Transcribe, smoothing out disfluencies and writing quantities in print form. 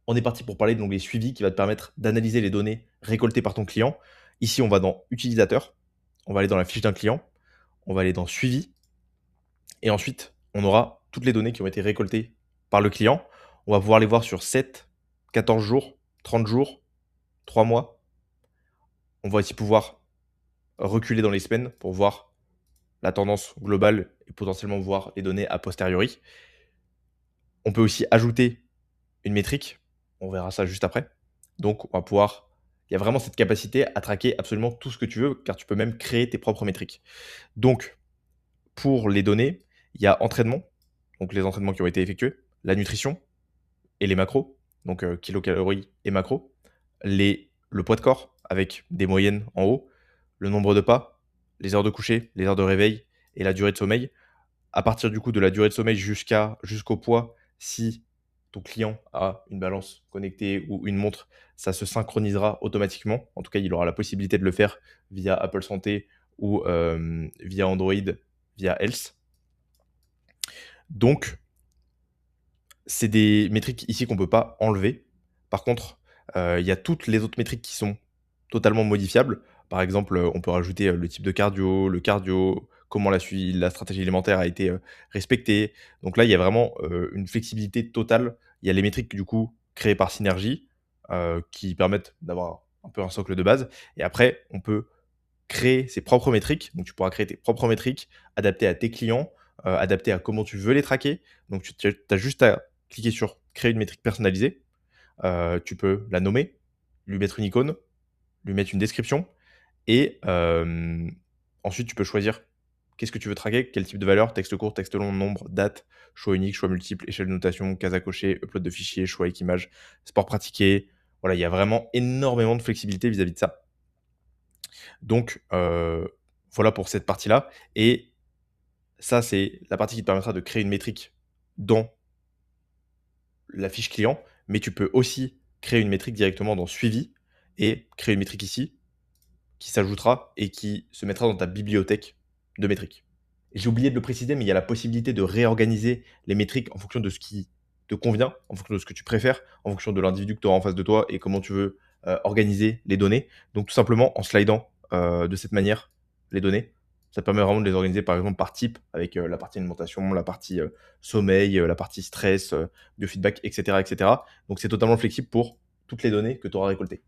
On est parti pour parler de l'onglet suivi qui va te permettre d'analyser les données récoltées par ton client. Ici, on va dans utilisateur, on va aller dans la fiche d'un client, on va aller dans suivi et ensuite, on aura toutes les données qui ont été récoltées par le client. On va pouvoir les voir sur 7, 14 jours, 30 jours, 3 mois. On va aussi pouvoir reculer dans les semaines pour voir la tendance globale et potentiellement voir les données a posteriori. On peut aussi ajouter une métrique, on verra ça juste après. Donc, on va pouvoir il y a vraiment cette capacité à traquer absolument tout ce que tu veux, car tu peux même créer tes propres métriques. Donc, pour les données, il y a entraînement, donc les entraînements qui ont été effectués, la nutrition et les macros, donc kilocalories et macros, le poids de corps avec des moyennes en haut, le nombre de pas, les heures de coucher, les heures de réveil et la durée de sommeil. À partir du coup de la durée de sommeil jusqu'au poids, si ton client a une balance connectée ou une montre, ça se synchronisera automatiquement. En tout cas, il aura la possibilité de le faire via Apple Santé ou via Android, via Health. Donc, c'est des métriques ici qu'on ne peut pas enlever. Par contre, il y a toutes les autres métriques qui sont totalement modifiables. Par exemple, on peut rajouter, le type de cardio, le cardio, comment la stratégie alimentaire a été, respectée. Donc là, il y a vraiment, une flexibilité totale. Il y a les métriques, du coup, créées par Synergy, qui permettent d'avoir un peu un socle de base et après on peut créer ses propres métriques. Donc tu pourras créer tes propres métriques adaptées à tes clients, adaptées à comment tu veux les traquer. Donc tu as juste à cliquer sur créer une métrique personnalisée. Tu peux la nommer, lui mettre une icône, lui mettre une description et ensuite tu peux choisir qu'est-ce que tu veux traquer, quel type de valeur, texte court, texte long, nombre, date, choix unique, choix multiple, échelle de notation, case à cocher, upload de fichiers, choix avec image, sport pratiqué. Voilà, il y a vraiment énormément de flexibilité vis-à-vis de ça. Donc, voilà pour cette partie-là et ça, c'est la partie qui te permettra de créer une métrique dans la fiche client, mais tu peux aussi créer une métrique directement dans suivi et créer une métrique ici qui s'ajoutera et qui se mettra dans ta bibliothèque de métriques. J'ai oublié de le préciser, mais il y a la possibilité de réorganiser les métriques en fonction de ce qui te convient, en fonction de ce que tu préfères, en fonction de l'individu que tu auras en face de toi et comment tu veux, organiser les données. Donc tout simplement en slidant, de cette manière les données, ça te permet vraiment de les organiser par exemple par type avec, la partie alimentation, la partie, sommeil, la partie stress, biofeedback et cetera et cetera. Donc c'est totalement flexible pour toutes les données que tu auras récoltées.